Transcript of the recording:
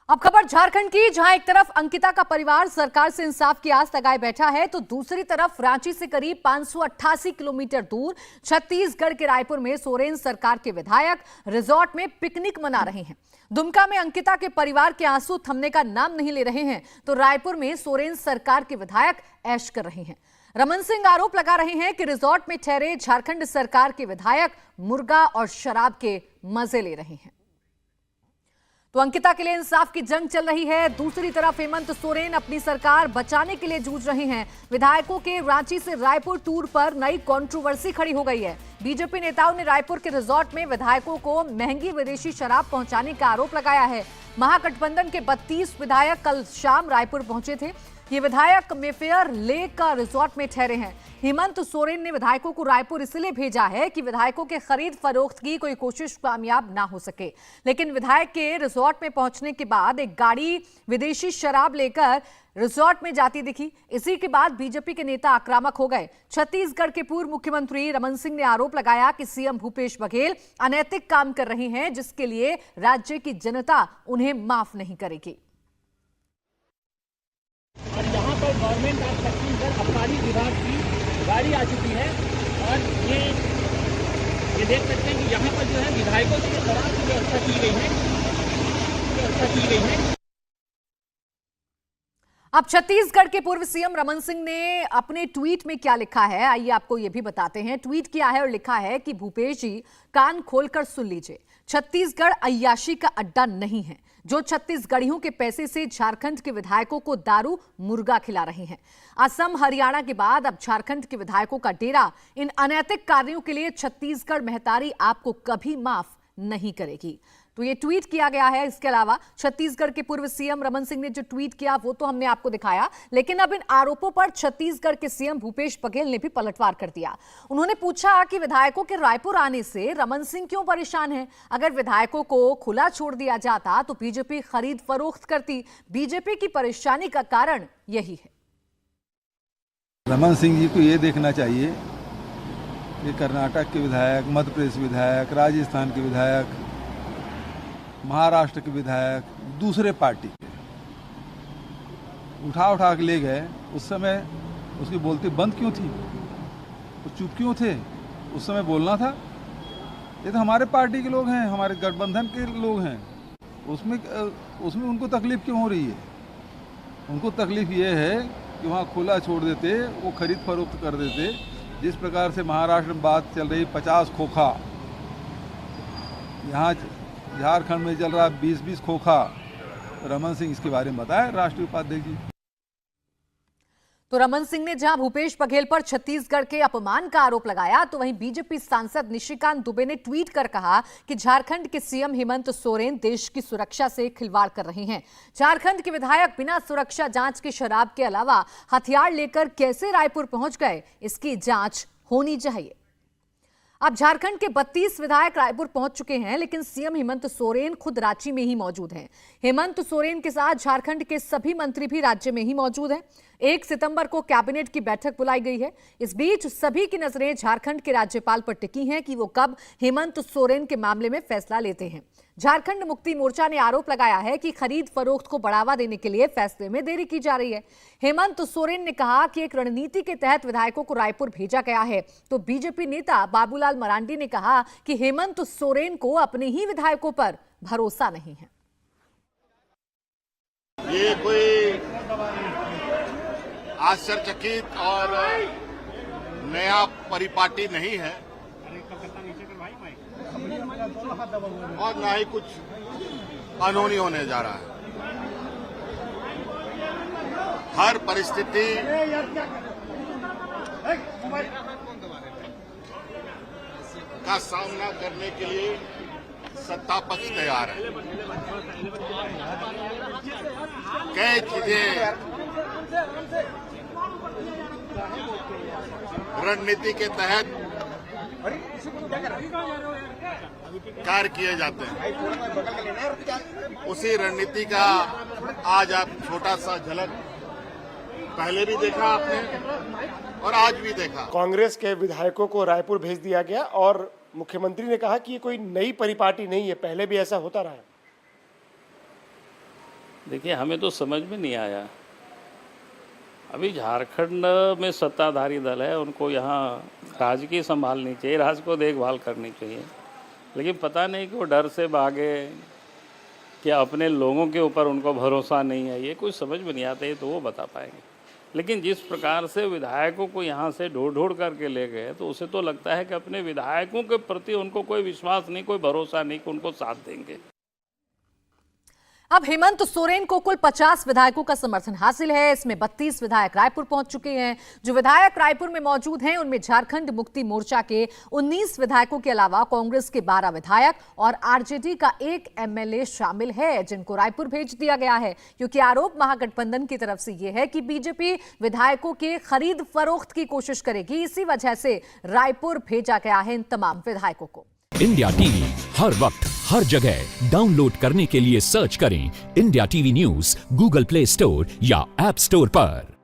अब खबर झारखंड की, जहां एक तरफ अंकिता का परिवार सरकार से इंसाफ की आस लगाए बैठा है, तो दूसरी तरफ रांची से करीब 588 किलोमीटर दूर छत्तीसगढ़ के रायपुर में सोरेन सरकार के विधायक रिजॉर्ट में पिकनिक मना रहे हैं। दुमका में अंकिता के परिवार के आंसू थमने का नाम नहीं ले रहे हैं, तो रायपुर में सोरेन सरकार के विधायक ऐश कर रहे हैं। रमन सिंह आरोप लगा रहे हैं कि रिजॉर्ट में ठहरे झारखंड सरकार के विधायक मुर्गा और शराब के मजे ले रहे हैं। तो अंकिता के लिए इंसाफ की जंग चल रही है। दूसरी तरफ हेमंत सोरेन अपनी सरकार बचाने के लिए जूझ रहे हैं। विधायकों के रांची से रायपुर टूर पर नई कंट्रोवर्सी खड़ी हो गई है। बीजेपी नेताओं ने रायपुर के रिजॉर्ट में विधायकों को महंगी विदेशी शराब पहुंचाने का आरोप लगाया है। महागठबंधन के 32 विधायक कल शाम रायपुर पहुंचे थे। ये विधायक मेफेयर लेक का रिजॉर्ट में ठहरे हैं। हेमंत सोरेन ने विधायकों को रायपुर इसलिए भेजा है कि विधायकों के खरीद फरोख्त की कोई कोशिश कामयाब ना हो सके। लेकिन विधायक के रिजॉर्ट में पहुंचने के बाद एक गाड़ी विदेशी शराब लेकर रिजॉर्ट में जाती दिखी। इसी के बाद बीजेपी के नेता आक्रामक हो गए। छत्तीसगढ़ के पूर्व मुख्यमंत्री रमन सिंह ने आरोप लगाया कि सीएम भूपेश बघेल अनैतिक काम कर रहे हैं, जिसके लिए राज्य की जनता उन्हें माफ नहीं करेगी। और यहाँ पर गवर्नमेंट ऑफ छत्तीसगढ़ आबकारी विभाग की गाड़ी आ चुकी है और ये देख सकते हैं कि यहाँ पर जो है विधायकों के लिए शराब की व्यवस्था की गई है। अब छत्तीसगढ़ के पूर्व सीएम रमन सिंह ने अपने ट्वीट में क्या लिखा है, आइए आपको यह भी बताते हैं। ट्वीट किया है और लिखा है कि भूपेश जी कान खोलकर सुन लीजिए, छत्तीसगढ़ अय्याशी का अड्डा नहीं है। जो छत्तीसगढ़ियों के पैसे से झारखंड के विधायकों को दारू मुर्गा खिला रहे हैं। असम हरियाणा के बाद अब झारखंड के विधायकों का डेरा। इन अनैतिक कार्यों के लिए छत्तीसगढ़ महतारी आपको कभी माफ नहीं करेगी। तो ये ट्वीट किया गया है। इसके अलावा छत्तीसगढ़ के पूर्व सीएम रमन सिंह ने जो ट्वीट किया वो तो हमने आपको दिखाया, लेकिन अब इन आरोपों पर छत्तीसगढ़ के सीएम भूपेश बघेल ने भी पलटवार कर दिया। उन्होंने पूछा कि विधायकों के रायपुर आने से रमन सिंह क्यों परेशान हैं? अगर विधायकों को खुला छोड़ दिया जाता तो बीजेपी खरीद फरोख्त करती। बीजेपी की परेशानी का कारण यही है। रमन सिंह जी को ये देखना चाहिए कि कर्नाटक के विधायक, मध्य प्रदेश विधायक, राजस्थान के विधायक, महाराष्ट्र के विधायक, दूसरे पार्टी के उठा के ले गए। उस समय उसकी बोलती बंद क्यों थी? वो चुप क्यों थे? उस समय बोलना था। ये तो हमारे पार्टी के लोग हैं, हमारे गठबंधन के लोग हैं। उसमें उनको तकलीफ क्यों हो रही है? उनको तकलीफ ये है कि वहाँ खुला छोड़ देते, वो खरीद फरोख्त कर देते। जिस प्रकार से महाराष्ट्र में बात चल रही 50 खोखा, यहाँ झारखंड में चल रहा 20-20 खोखा। रमन सिंह इसके बारे में बताए राष्ट्रीय उपाध्यक्ष जी। तो रमन सिंह ने जहां भूपेश बघेल पर छत्तीसगढ़ के अपमान का आरोप लगाया, तो वहीं बीजेपी सांसद निशिकांत दुबे ने ट्वीट कर कहा कि झारखंड के सीएम हेमंत सोरेन देश की सुरक्षा से खिलवाड़ कर रहे हैं। झारखंड के विधायक बिना सुरक्षा जांच के शराब के अलावा हथियार लेकर कैसे रायपुर पहुंच गए, इसकी जांच होनी चाहिए। अब झारखंड के 32 विधायक रायपुर पहुंच चुके हैं, लेकिन सीएम हेमंत सोरेन खुद रांची में ही मौजूद हैं। हेमंत सोरेन के साथ झारखंड के सभी मंत्री भी राज्य में ही मौजूद हैं। 1 सितंबर को कैबिनेट की बैठक बुलाई गई है। इस बीच सभी की नजरें झारखंड के राज्यपाल पर टिकी हैं कि वो कब हेमंत सोरेन के मामले में फैसला लेते हैं। झारखंड मुक्ति मोर्चा ने आरोप लगाया है कि खरीद फरोख्त को बढ़ावा देने के लिए फैसले में देरी की जा रही है। हेमंत सोरेन ने कहा कि एक रणनीति के तहत विधायकों को रायपुर भेजा गया है। तो बीजेपी नेता बाबूलाल मरांडी ने कहा कि हेमंत सोरेन को अपने ही विधायकों पर भरोसा नहीं है। ये कोई आश्चर्यचकित और नया परिपाटी नहीं है और ना ही कुछ अनहोनी होने जा रहा है। हर परिस्थिति का सामना करने के लिए सत्ता पक्ष तैयार है। कई चीजें रणनीति के तहत कार्य किए जाते हैं। उसी रणनीति का आज आप छोटा सा झलक पहले भी देखा आपने और आज भी देखा। कांग्रेस के विधायकों को रायपुर भेज दिया गया और मुख्यमंत्री ने कहा कि ये कोई नई परिपाटी नहीं है, पहले भी ऐसा होता रहा है। देखिए, हमें तो समझ में नहीं आया। अभी झारखंड में सत्ताधारी दल है, उनको यहाँ राज्य की संभालनी चाहिए, राज्य को देखभाल करनी चाहिए, लेकिन पता नहीं कि वो डर से भागे क्या अपने लोगों के ऊपर उनको भरोसा नहीं है, ये कुछ समझ में नहीं आता। ये तो वो बता पाएंगे। लेकिन जिस प्रकार से विधायकों को यहाँ से ढूंढ करके ले गए, तो उसे तो लगता है कि अपने विधायकों के प्रति उनको कोई विश्वास नहीं, कोई भरोसा नहीं कि उनको साथ देंगे। अब हेमंत सोरेन को कुल 50 विधायकों का समर्थन हासिल है। इसमें 32 विधायक रायपुर पहुंच चुके हैं। जो विधायक रायपुर में मौजूद हैं, उनमें झारखंड मुक्ति मोर्चा के 19 विधायकों के अलावा कांग्रेस के 12 विधायक और आरजेडी का 1 एमएलए शामिल है, जिनको रायपुर भेज दिया गया है, क्योंकि आरोप महागठबंधन की तरफ से यह है कि बीजेपी विधायकों के खरीद फरोख्त की कोशिश करेगी। इसी वजह से रायपुर भेजा गया है इन तमाम विधायकों को। इंडिया टीवी हर वक्त हर जगह डाउनलोड करने के लिए सर्च करें India TV news Google play store या ऐप स्टोर पर।